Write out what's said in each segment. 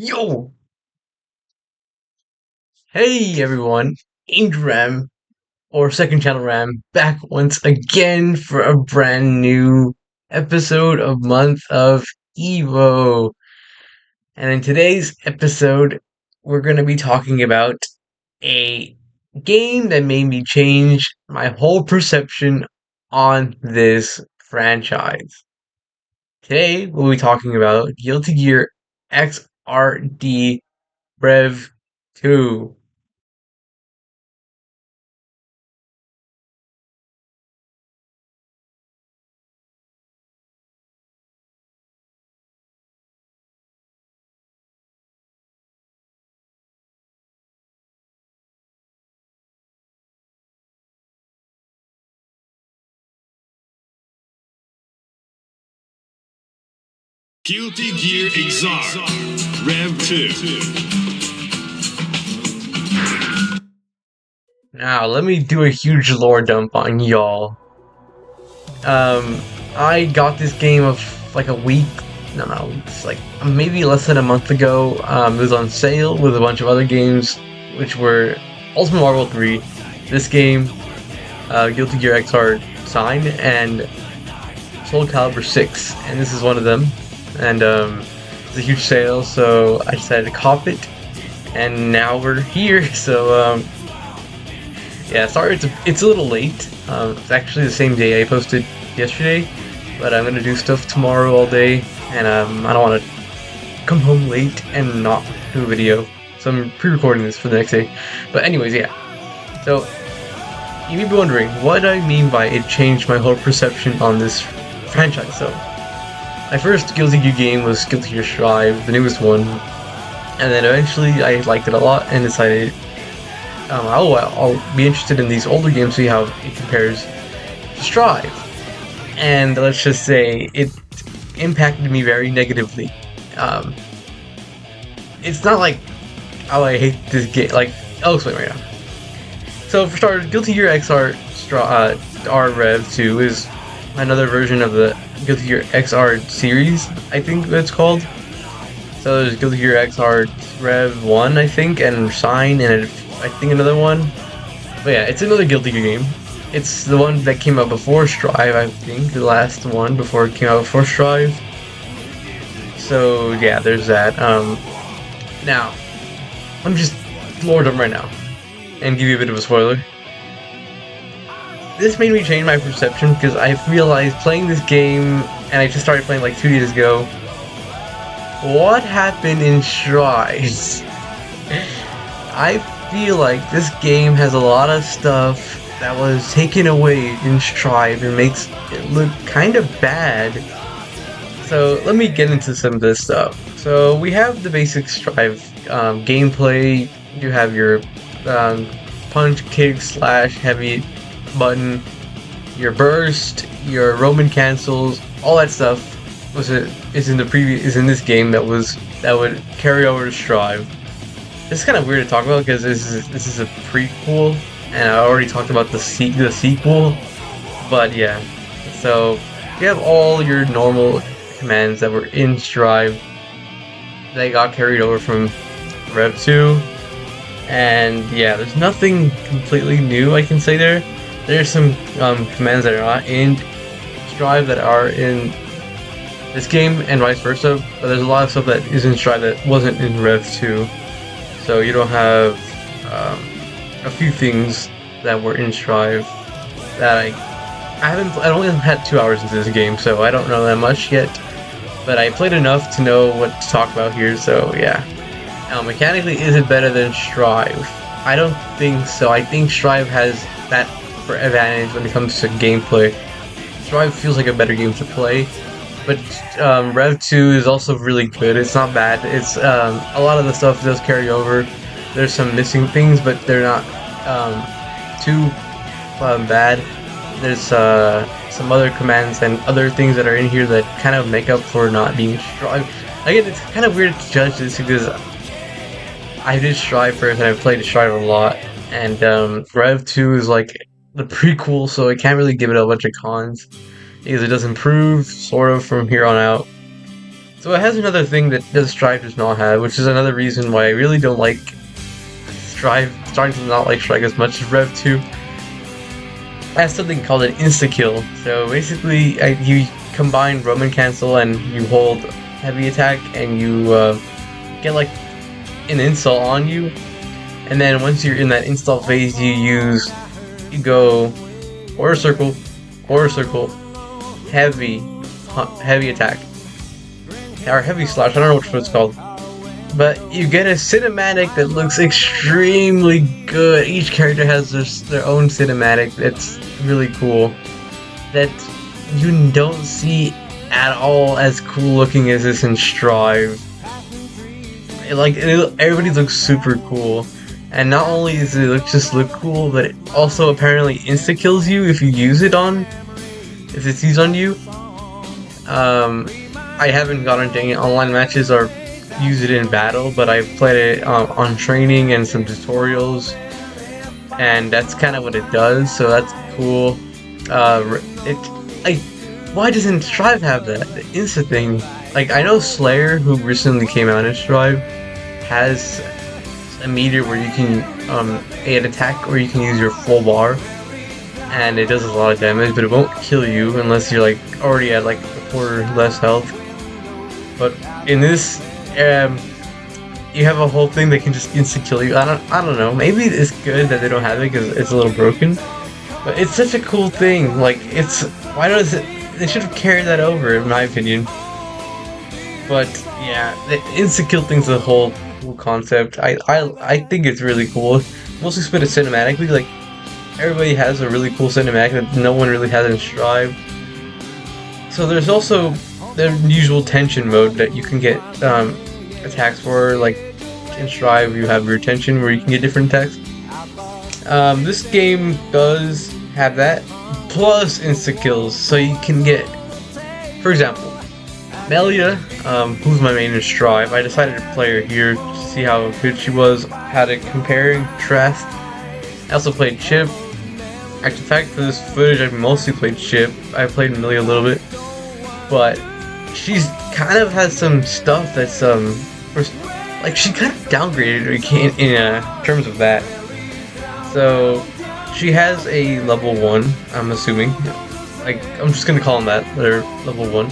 Yo! Hey everyone! Angel Ram, or Second Channel Ram, back once again for a brand new episode of Month of EVO. And in today's episode, we're going to be talking about a game that made me change my whole perception on this franchise. Today, we'll be talking about Guilty Gear XRD Rev 2. Guilty Gear Exar Rev 2. Now, let me do a huge lore dump on y'all. I got this game of like a week, no, it's like maybe less than a month ago. It was on sale with a bunch of other games, which were Ultimate Marvel 3, this game, Guilty Gear XR Sign, and Soul Calibur 6, and this is one of them. And it's a huge sale, so I decided to cop it, and now we're here. So yeah, sorry it's a little late. It's actually the same day I posted yesterday, but I'm gonna do stuff tomorrow all day, and I don't want to come home late and not do a video, so I'm pre-recording this for the next day. But anyways, yeah. So you may be wondering what I mean by it changed my whole perception on this franchise. So my first Guilty Gear game was Guilty Gear Strive, the newest one, and then eventually I liked it a lot and decided I'll be interested in these older games, see how it compares to Strive. And let's just say it impacted me very negatively. It's not like, oh, I hate this game. Like, I'll explain right now. So for starters, Guilty Gear XR R Rev 2 is another version of the Guilty Gear XR series, I think that's called. So there's Guilty Gear XR Rev 1, I think, and Sign, and I think another one. But yeah, it's another Guilty Gear game. It's the one that came out before Strive, I think, the last one before it came out before Strive. So yeah, there's that. Now, let me just lore them right now and give you a bit of a spoiler. This made me change my perception because I realized playing this game, and I just started playing like 2 days ago, what happened in Strive. I feel like this game has a lot of stuff that was taken away in Strive and makes it look kind of bad. So let me get into some of this stuff. So we have the basic Strive gameplay. You have your punch, kick, slash, heavy button, your burst, your Roman cancels, all that stuff is in this game that would carry over to Strive. This is kind of weird to talk about because this is a prequel, and I already talked about the sequel. But yeah, so you have all your normal commands that were in Strive. They got carried over from Rev 2, and yeah, there's nothing completely new I can say there. There's some commands that are not in Strive that are in this game, and vice versa. But there's a lot of stuff that is in Strive that wasn't in Rev 2. So you don't have a few things that were in Strive that I only had 2 hours into this game, so I don't know that much yet. But I played enough to know what to talk about here, so yeah. Now, mechanically, is it better than Strive? I don't think so. I think Strive has that for advantage when it comes to gameplay. Strive feels like a better game to play. But Rev 2 is also really good. It's not bad. It's a lot of the stuff does carry over. There's some missing things, but they're not too bad. There's some other commands and other things that are in here that kind of make up for not being Strive. Again, it's kind of weird to judge this because I did Strive first and I played Strive a lot. And Rev 2 is like the prequel, so I can't really give it a bunch of cons. Because it does improve, sort of, from here on out. So it has another thing that Strive does not have, which is another reason why I really don't like Strive, starting to not like Strike as much as Rev 2. It has something called an insta-kill. So basically, you combine Roman Cancel and you hold heavy attack and you get like an install on you. And then once you're in that install phase, you go quarter circle, heavy attack. Or heavy slash, I don't know which one it's called. But you get a cinematic that looks extremely good. Each character has their own cinematic that's really cool. That you don't see at all as cool looking as this in Strive. Everybody looks super cool. And not only does it just look cool, but it also apparently insta-kills you if it's used on you. I haven't gotten into any online matches or used it in battle, but I've played it on training and some tutorials, and that's kind of what it does. So that's cool. Why doesn't Strive have that? The insta thing. Like, I know Slayer, who recently came out in Strive, has a meter where you can add attack, or you can use your full bar, and it does a lot of damage, but it won't kill you unless you're like already at like a quarter less health. But in this, you have a whole thing that can just insta kill you. I don't know. Maybe it's good that they don't have it because it's a little broken. But it's such a cool thing. Like, why does it? They should have carried that over, in my opinion. But yeah, the insta kill thing's a whole cool concept. I think it's really cool. Mostly split it cinematically. Like, everybody has a really cool cinematic that no one really has in Strive. So there's also the usual tension mode that you can get attacks for. Like in Strive, you have your tension where you can get different attacks. This game does have that, plus insta kills, so you can get, for example, Melia, who's my main in Strive. I decided to play her here to see how good she was, how to compare and contrast. I also played Chip. In fact, for this footage, I mostly played Chip. I played Melia a little bit, but she's kind of has some stuff that's like, she kind of downgraded in terms of that. So she has a level 1, I'm assuming. Like, I'm just gonna call them that. They're level 1.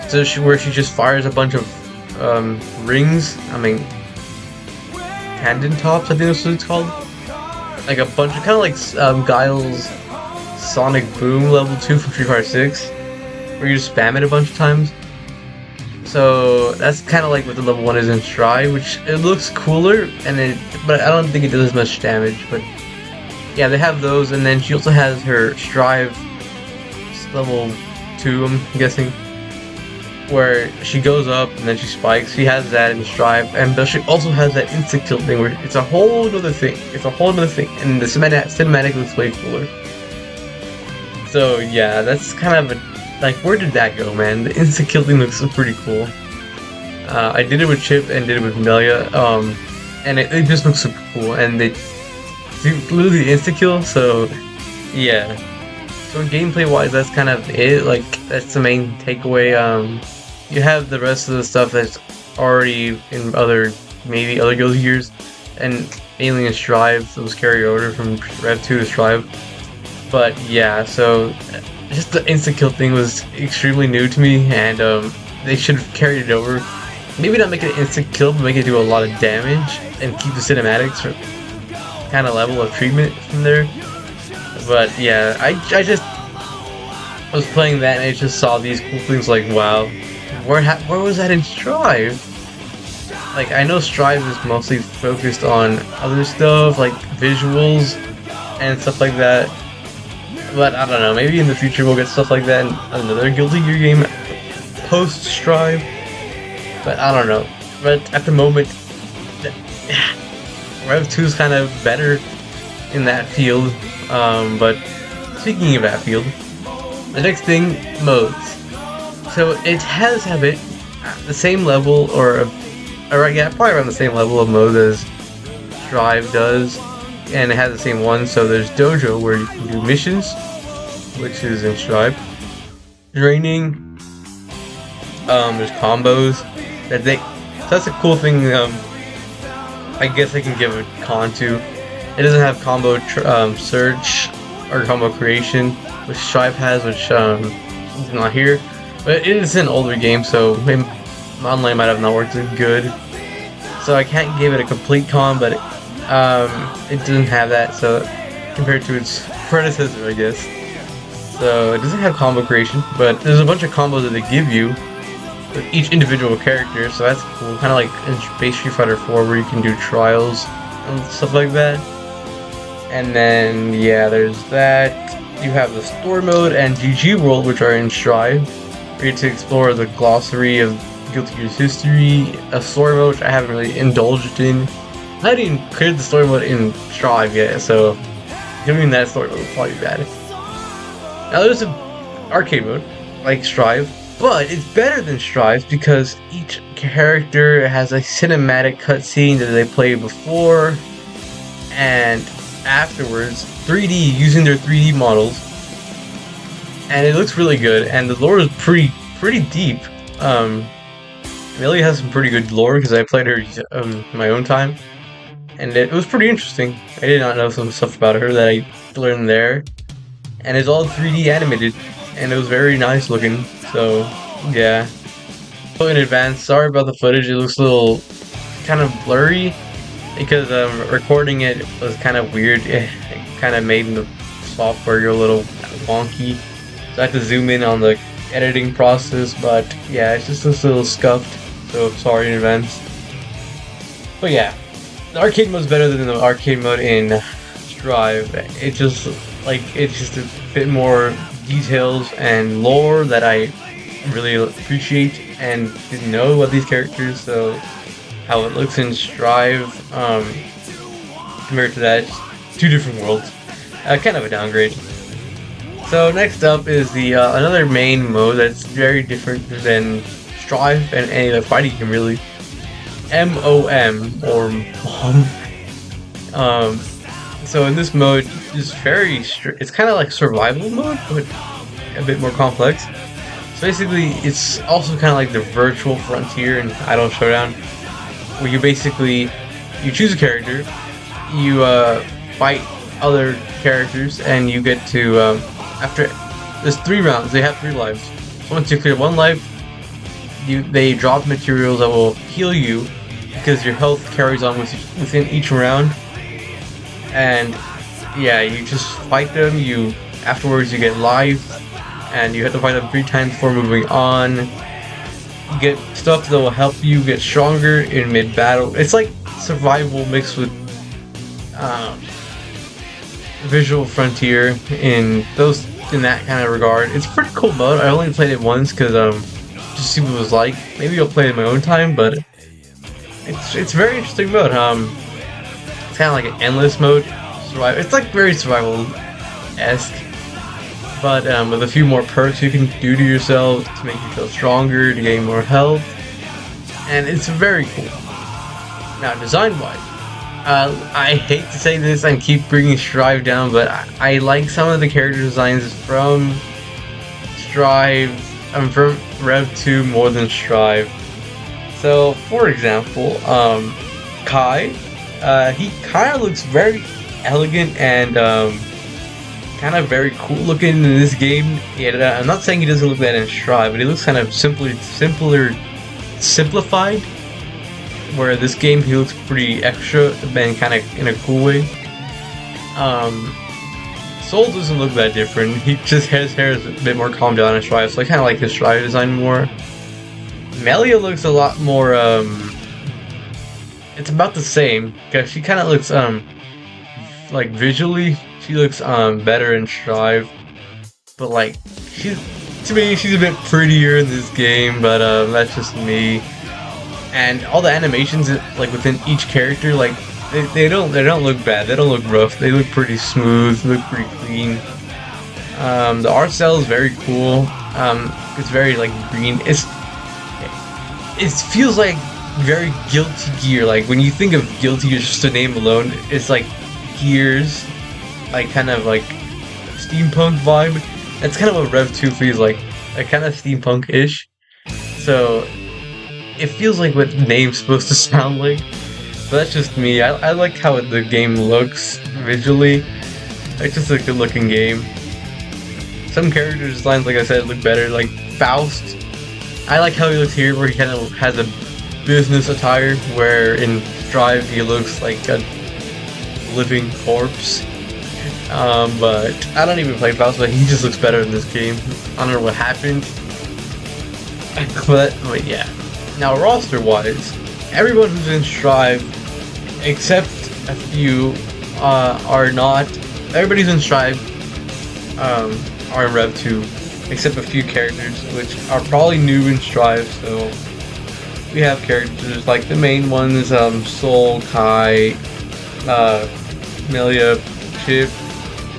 So where she just fires a bunch of rings. I mean, tandem tops, I think that's what it's called. Like a bunch of kind of like Guile's Sonic Boom level 2 from Street Fighter 6, where you just spam it a bunch of times. So that's kind of like what the level 1 is in Strive, which it looks cooler, but I don't think it does as much damage. But yeah, they have those, and then she also has her Strive level 2, I'm guessing, where she goes up and then she spikes. She has that in Strive, but she also has that instant kill thing, where it's a whole other thing. And the cinematic looks way cooler. So yeah, that's kind of like, where did that go, man? The instant kill thing looks pretty cool. I did it with Chip and did it with Melia, and it just looks super cool. And they literally insta kill, so yeah. So gameplay wise, that's kind of it. Like, that's the main takeaway. You have the rest of the stuff that's already in maybe other Guilty Gears, and mainly in Strive. Those carry over from Rev 2 to Strive. But yeah, so just the insta kill thing was extremely new to me, and they should have carried it over. Maybe not make it an instant kill, but make it do a lot of damage and keep the cinematics for kind of level of treatment from there. But yeah, I just was playing that and I just saw these cool things. Like, wow, where was that in Strive? Like, I know Strive is mostly focused on other stuff like visuals and stuff like that, but I don't know, maybe in the future we'll get stuff like that in another Guilty Gear game post Strive, but I don't know. But at the moment, Rev 2 is kind of better in that field. But speaking of that field, the next thing, modes. So it has the same level, or yeah, probably around the same level of mode as Strive does, and it has the same one. So there's Dojo, where you can do missions, which is in Strive, training, There's combos that they. So that's a cool thing. I guess I can give a con to. It doesn't have combo search or combo creation, which Strive has, which is not here. But it is an older game, so online might have not worked as good. So I can't give it a complete con, but it doesn't have that. So compared to its predecessor, I guess. So it doesn't have combo creation, but there's a bunch of combos that they give you with each individual character, so that's cool. Kind of like in Base Street Fighter 4 where you can do trials and stuff like that. And then, yeah, there's that. You have the story mode and GG World, which are in Strive. You get to explore the glossary of Guilty Gear's history, a story mode which I haven't really indulged in. I haven't even cleared the story mode in Strive yet, so doing that story mode would probably be bad. Now there's an arcade mode, like Strive, but it's better than Strive because each character has a cinematic cutscene that they played before and afterwards, 3D, using their 3D models, and it looks really good, and the lore is pretty deep. Millie has some pretty good lore because I played her in my own time, and it was pretty interesting. I did not know some stuff about her that I learned there. And it's all 3D animated, and it was very nice looking, so yeah. So in advance, sorry about the footage, it looks a little kind of blurry, because recording it was kind of weird. It kind of made the software go a little wonky, so I had to zoom in on the editing process, but yeah, it's just a little scuffed, so sorry in advance. But yeah, the arcade mode is better than the arcade mode in Strive. It's just a bit more details and lore that I really appreciate and didn't know about these characters, so how it looks in Strive compared to that, two different worlds. Kind of a downgrade. So next up is the another main mode that's very different than Strive and any other fighting game really. MOM or MOM. So in this mode, it's it's kind of like survival mode, but a bit more complex. So basically, it's also kind of like the virtual frontier in Idle Showdown, where you choose a character, you fight other characters, and you get to after there's 3 rounds. They have 3 lives. So once you clear 1 life, they drop materials that will heal you because your health carries on within each round. And yeah, you just fight them. Afterwards you get life, and you have to fight them 3 times before moving on. You get stuff that will help you get stronger in mid-battle. It's like survival mixed with visual frontier in that kind of regard. It's a pretty cool mode. I only played it once because just to see what it was like. Maybe I'll play it in my own time, but it's a very interesting mode. It's kind of like an endless mode. It's like very survival-esque, but with a few more perks you can do to yourself to make you feel stronger, to gain more health, and it's very cool. Now, design-wise, I hate to say this and keep bringing Strive down, but I like some of the character designs from from Rev 2 more than Strive. So, for example, Kai, he kind of looks very elegant and kind of very cool looking in this game. Yeah, I'm not saying he doesn't look that in Strive, but he looks kind of simplified. Where this game he looks pretty extra, and kind of in a cool way. Soul doesn't look that different. His hair is a bit more calmed down in Strive, so I kind of like his Strive design more. Melia looks a lot more. It's about the same because she kind of looks like visually she looks better in Strive, but like to me she's a bit prettier in this game, but that's just me. And all the animations like within each character, like they don't look bad, they don't look rough, they look pretty smooth, they look pretty clean. The art style is very cool. It's very like green. It feels like very Guilty Gear. Like when you think of Guilty Gear, just a name alone, it's like Gears, like kind of like steampunk vibe. That's kind of what Rev 2 feels like kind of steampunk-ish. So it feels like what the name's supposed to sound like. But that's just me. I like how the game looks visually. It's just a good looking game. Some character designs, like I said, look better. Like Faust, I like how he looks here, where he kind of has a business attire, where in Strive he looks like a living corpse. But I don't even play Faust, but he just looks better in this game. I don't know what happened, but yeah. Now roster-wise, everyone who's in Strive, except a few, are not. Everybody's in Strive, are in Rev 2, except a few characters, which are probably new in Strive. So we have characters like the main ones, Soul, Kai, Melia, Chip,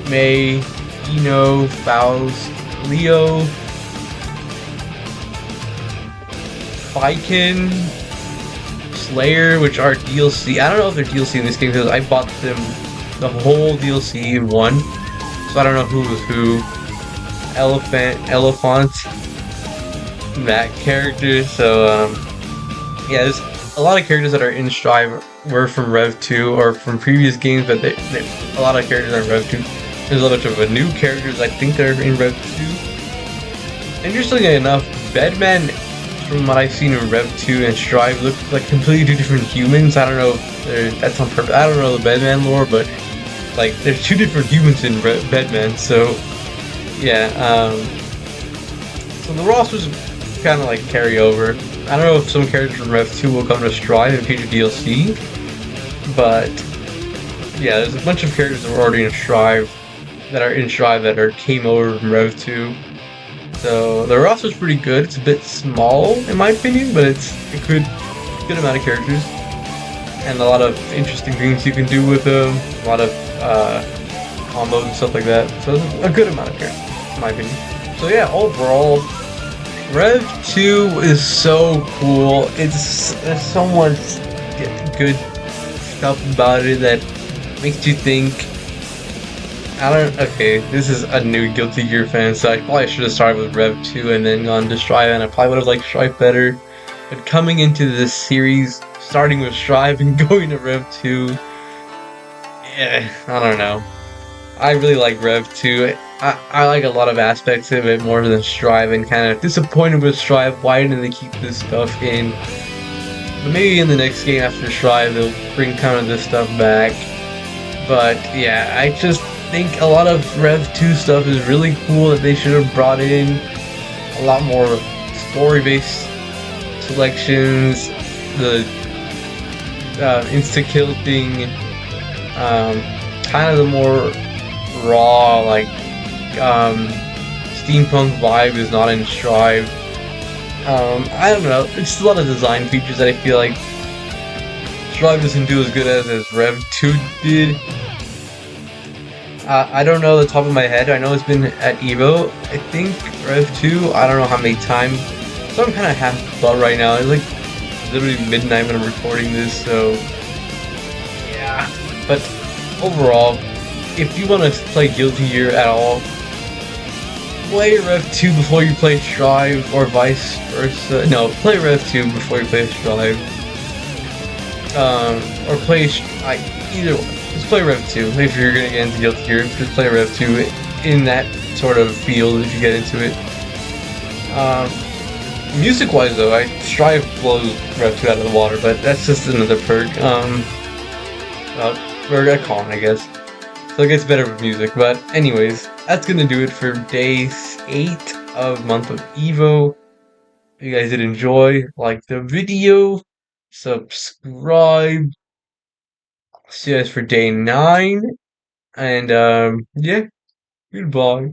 May, Eno, Faust, Leo, Viken, Slayer, which are DLC. I don't know if they're DLC in this game because I bought them the whole DLC in one, so I don't know who was who. Elephant, that character. So yeah, there's a lot of characters that are in Strive were from Rev 2 or from previous games, but a lot of characters are in Rev 2. There's a bunch of new characters I think they're in Rev 2. Interestingly enough, Bedman, from what I've seen in Rev 2 and Strive, look like completely two different humans. I don't know if that's on purpose. I don't know the Bedman lore, but like there's two different humans in Bedman, so yeah. So the rosters kind of like carry over. I don't know if some characters from Rev 2 will come to Strive in future DLC, but yeah, there's a bunch of characters that were already in Strive that came over from Rev 2. So the roster's pretty good. It's a bit small in my opinion, but it's a good amount of characters and a lot of interesting things you can do with them. A lot of combos and stuff like that. So it's a good amount of characters, in my opinion. So yeah, overall, Rev 2 is so cool. There's so much good stuff about it that makes you think. Okay, this is a new Guilty Gear fan, so I probably should have started with Rev 2 and then gone to Strive, and I probably would have liked Strive better. But coming into this series, starting with Strive and going to Rev 2, yeah, I don't know. I really like Rev 2. I like a lot of aspects of it more than Strive, and kind of disappointed with Strive. Why didn't they keep this stuff in? But maybe in the next game after Strive, they'll bring kind of this stuff back. But yeah, I just think a lot of Rev 2 stuff is really cool that they should have brought in a lot more story-based selections, the insta-kill thing, kind of the more raw, like, steampunk vibe is not in Strive. I don't know, it's just a lot of design features that I feel like Strive doesn't do as good as Rev 2 did. I don't know the top of my head. I know it's been at EVO, I think, Rev 2. I don't know how many times. So I'm kind of half full right now. It's like literally midnight when I'm recording this, so yeah. But overall, if you want to play Guilty Gear at all, play Rev 2 before you play Strive, or vice versa. No, play Rev 2 before you play Strive. Or play either one. Just play Rev 2 if you're gonna get into Guilty Gear. Just play Rev 2 in that sort of field if you get into it. Music-wise though, Strive blows Rev 2 out of the water, but that's just another perk. Or a con, I guess. So it gets better with music. But anyways, that's gonna do it for day 8 of month of EVO. If you guys did enjoy, like the video, subscribe. See you guys for day 9. And yeah, goodbye.